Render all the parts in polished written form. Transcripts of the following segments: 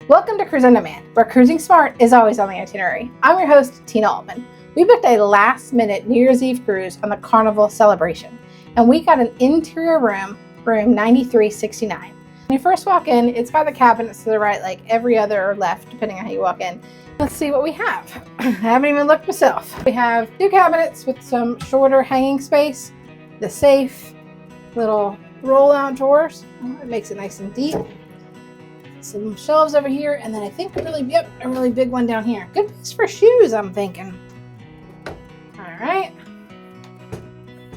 Welcome to Cruise on Demand, where cruising smart is always on the itinerary. I'm your host, Tina Altman. We booked a last-minute New Year's Eve cruise on the Carnival Celebration, and we got an interior room 9369. When you first walk in, it's got the cabinets to the right, like every other or left, depending on how you walk in. Let's see what we have. I haven't even looked myself. We have two cabinets with some shorter hanging space, the safe, little roll-out drawers. It makes it nice and deep. Some shelves over here, and then I think a really big one down here. Good place for shoes, I'm thinking. All right.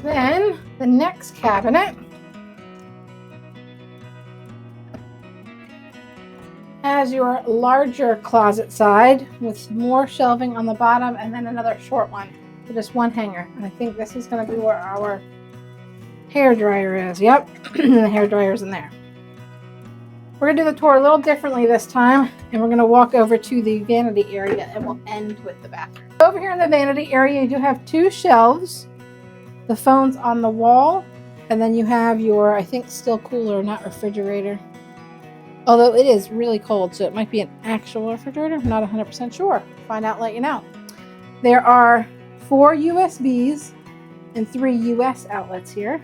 Then the next cabinet has your larger closet side with more shelving on the bottom, and then another short one with just one hanger. And I think this is going to be where our hair dryer is. Yep, and the hair dryer's in there. We're going to do the tour a little differently this time, and we're going to walk over to the vanity area, and we'll end with the bathroom. Over here in the vanity area, you do have two shelves, the phone's on the wall, and then you have your, I think, still cooler, not refrigerator. Although it is really cold, so it might be an actual refrigerator. I'm not 100% sure. Find out and let you know. There are 4 USBs and 3 US outlets here.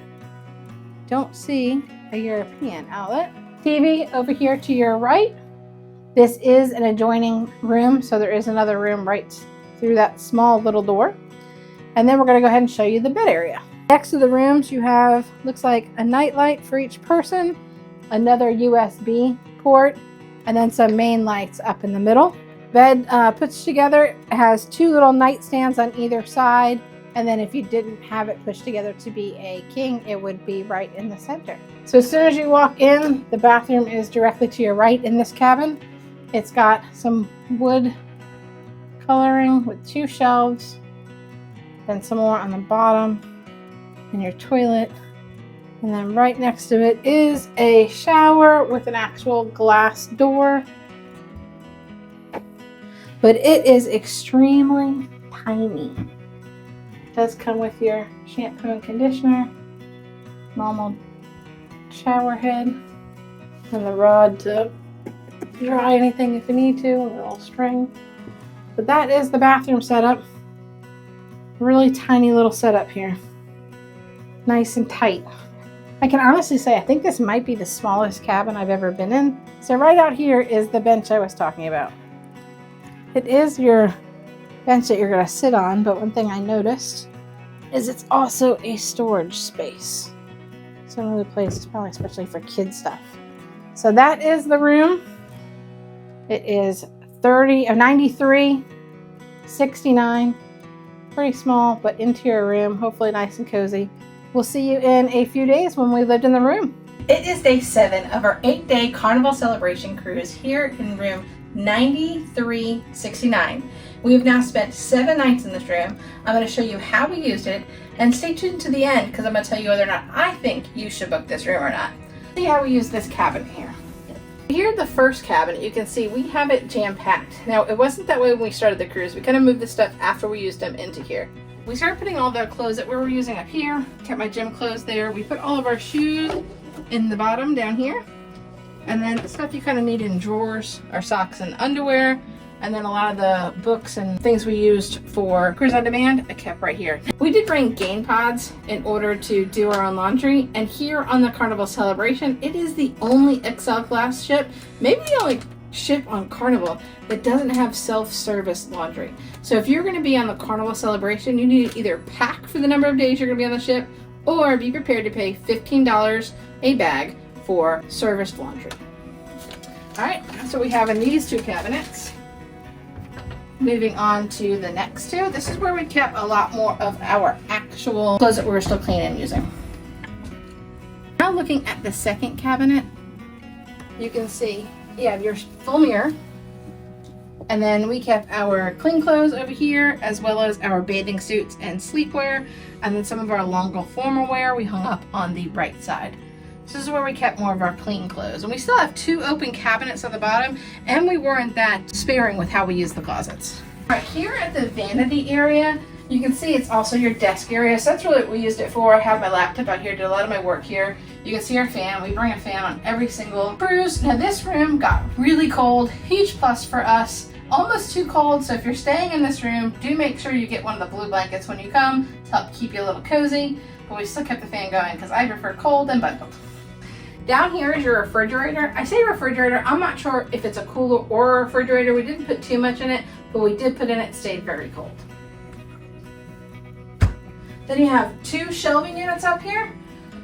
Don't see a European outlet. TV over here to your right. This is an adjoining room, so there is another room right through that small little door. And then we're going to go ahead and show you the bed area. Next to the rooms you have, looks like a nightlight for each person, another USB port, and then some main lights up in the middle. Bed puts together, it has 2 little nightstands on either side, and then if you didn't have it pushed together to be a king, it would be right in the center. So as soon as you walk in, the bathroom is directly to your right in this cabin. It's got some wood coloring with 2 shelves, then some more on the bottom, and your toilet. And then right next to it is a shower with an actual glass door. But it is extremely tiny. It does come with your shampoo and conditioner, normal shower head, and the rod to dry anything if you need to, a little string. But that is the bathroom setup. Really tiny little setup here. Nice and tight. I can honestly say I think this might be the smallest cabin I've ever been in. So right out here is the bench I was talking about. It is your bench that you're going to sit on, but one thing I noticed is it's also a storage space. So another place, probably especially for kid stuff. So that is the room. It is 9369. Pretty small, but interior room, hopefully nice and cozy. We'll see you in a few days when we lived in the room. It is day 7 of our 8-day Carnival Celebration cruise here in room 9369. We have now spent 7 nights in this room. I'm going to show you how we used it, and stay tuned to the end because I'm going to tell you whether or not I think you should book this room or not. See how we use this cabin here. Here, the first cabinet, you can see we have it jam-packed. Now, it wasn't that way when we started the cruise. We kind of moved the stuff after we used them into here. We started putting all the clothes that we were using up here. Kept my gym clothes there. We put all of our shoes in the bottom down here. And then the stuff you kind of need in drawers, our socks and underwear. And then a lot of the books and things we used for Cruise on Demand, I kept right here. We did bring gain pods in order to do our own laundry. And here on the Carnival Celebration, it is the only XL class ship, maybe the only ship on Carnival that doesn't have self-service laundry. So if you're going to be on the Carnival Celebration, you need to either pack for the number of days you're going to be on the ship, or be prepared to pay $15 a bag for serviced laundry. All right, that's what we have in these 2 cabinets. Moving on to the next 2. This is where we kept a lot more of our actual clothes that we were still cleaning and using. Now looking at the second cabinet, you can see you have your full mirror, and then we kept our clean clothes over here, as well as our bathing suits and sleepwear, and then some of our longer formal wear we hung up on the right side. So this is where we kept more of our clean clothes. And we still have 2 open cabinets at the bottom, and we weren't that sparing with how we use the closets. All right, here at the vanity area, you can see it's also your desk area. So that's really what we used it for. I have my laptop out here, did a lot of my work here. You can see our fan. We bring a fan on every single cruise. Now this room got really cold, huge plus for us. Almost too cold, so if you're staying in this room, do make sure you get one of the blue blankets when you come to help keep you a little cozy. But we still kept the fan going because I prefer cold and bundled. Down here is your refrigerator. I say refrigerator, I'm not sure if it's a cooler or a refrigerator. We didn't put too much in it, but we did put in it, stayed very cold. Then you have 2 shelving units up here.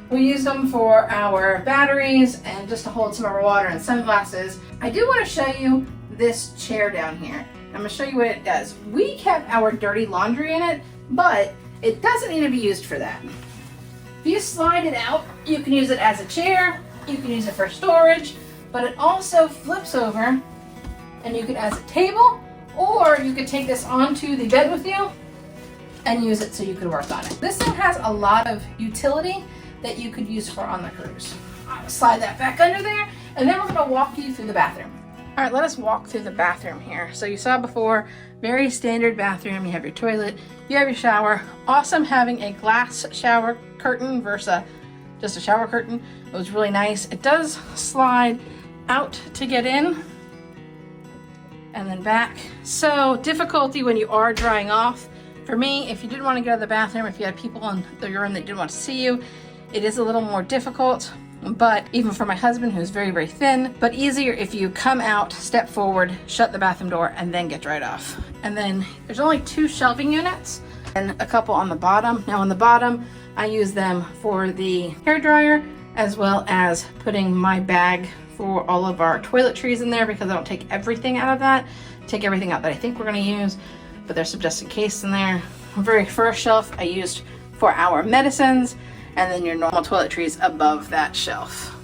We use them for our batteries and just to hold some of our water and sunglasses. I do want to show you this chair down here. I'm going to show you what it does. We kept our dirty laundry in it, but it doesn't need to be used for that. If you slide it out, you can use it as a chair, you can use it for storage, but it also flips over and you can as a table, or you could take this onto the bed with you and use it so you could work on it. This thing has a lot of utility that you could use for on the cruise. I'll slide that back under there, and then we're going to walk you through the bathroom. All right, let us walk through the bathroom here. So you saw before, very standard bathroom. You have your toilet, you have your shower. Awesome having a glass shower curtain versus just a shower curtain. It was really nice. It does slide out to get in and then back. So difficulty when you are drying off. For me, if you didn't want to go to the bathroom, if you had people in your room that didn't want to see you, it is a little more difficult. But even for my husband, who's very, very thin, but easier if you come out, step forward, shut the bathroom door, and then get dried off. And then there's only 2 shelving units and a couple on the bottom. Now on the bottom, I use them for the hair dryer, as well as putting my bag for all of our toiletries in there, because I don't take everything out of that. Take everything out that I think we're gonna use, but there's some just in case in there. The very first shelf I used for our medicines, and then your normal toiletries above that shelf.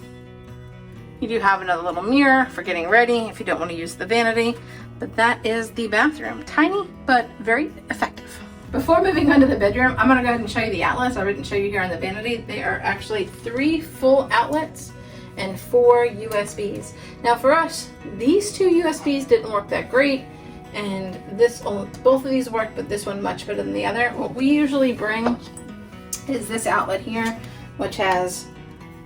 You do have another little mirror for getting ready if you don't want to use the vanity, but that is the bathroom. Tiny, but very effective. Before moving on to the bedroom, I'm gonna go ahead and show you the outlets. I didn't show you here on the vanity. They are actually 3 full outlets and 4 USBs. Now for us, these 2 USBs didn't work that great, and both of these worked, but this one much better than the other. What we usually bring is this outlet here, which has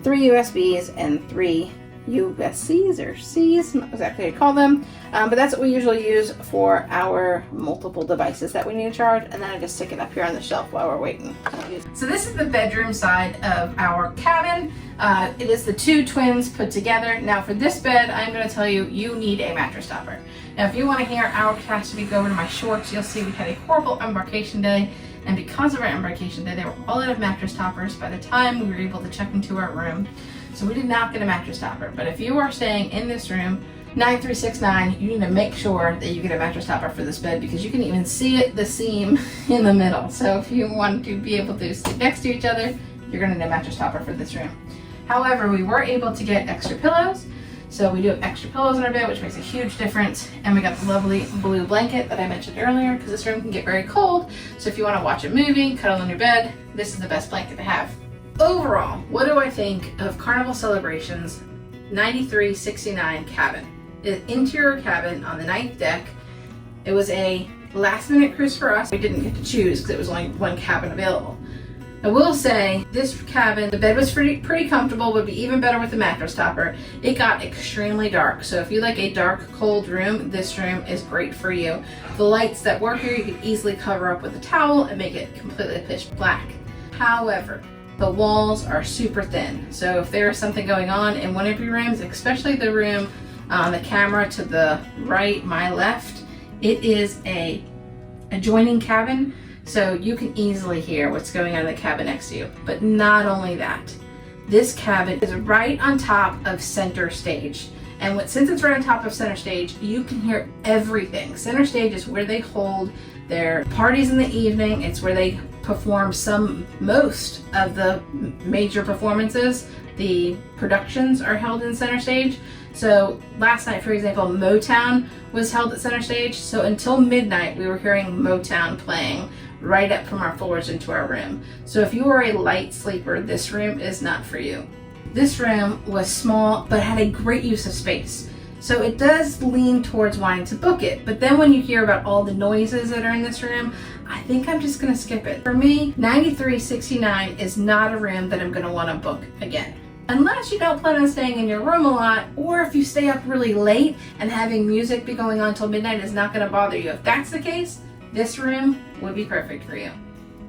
3 USBs and 3 USCs or Cs, not exactly how to call them, but that's what we usually use for our multiple devices that we need to charge, and then I just stick it up here on the shelf while we're waiting. So this is the bedroom side of our cabin. It is the 2 twins put together. Now for this bed, I'm going to tell you, you need a mattress topper. Now if you want to hear our catastrophe, go over to my shorts, you'll see we had a horrible embarkation day. And because of our embarkation day, they were all out of mattress toppers by the time we were able to check into our room. So we did not get a mattress topper. But if you are staying in this room, 9369, you need to make sure that you get a mattress topper for this bed, because you can even see it, the seam in the middle. So if you want to be able to sit next to each other, you're going to need a mattress topper for this room. However, we were able to get extra pillows. So we do have extra pillows in our bed, which makes a huge difference. And we got the lovely blue blanket that I mentioned earlier, because this room can get very cold. So if you want to watch a movie, cuddle on your bed, this is the best blanket to have. Overall, what do I think of Carnival Celebration's 9369 cabin? An interior cabin on the 9th deck. It was a last minute cruise for us. We didn't get to choose because it was only 1 cabin available. I will say, this cabin, the bed was pretty comfortable, would be even better with the mattress topper. It got extremely dark, so if you like a dark, cold room, this room is great for you. The lights that were here, you could easily cover up with a towel and make it completely pitch black. However, the walls are super thin, so if there is something going on in one of your rooms, especially the room on the camera to the right, my left, it is a adjoining cabin. So you can easily hear what's going on in the cabin next to you. But not only that, this cabin is right on top of center stage. And since it's right on top of center stage, you can hear everything. Center stage is where they hold their parties in the evening. It's where they perform most of the major performances. The productions are held in center stage. So last night, for example, Motown was held at center stage. So until midnight, we were hearing Motown playing right up from our floors into our room. So if you are a light sleeper, this room is not for you. This room was small, but had a great use of space. So it does lean towards wanting to book it. But then when you hear about all the noises that are in this room, I think I'm just gonna skip it. For me, 9369 is not a room that I'm gonna wanna book again. Unless you don't plan on staying in your room a lot, or if you stay up really late and having music be going on till midnight is not going to bother you. If that's the case, this room would be perfect for you.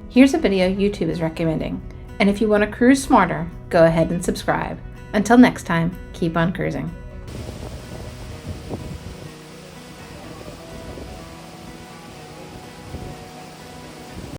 Here's a video YouTube is recommending. And if you want to cruise smarter, go ahead and subscribe. Until next time, keep on cruising.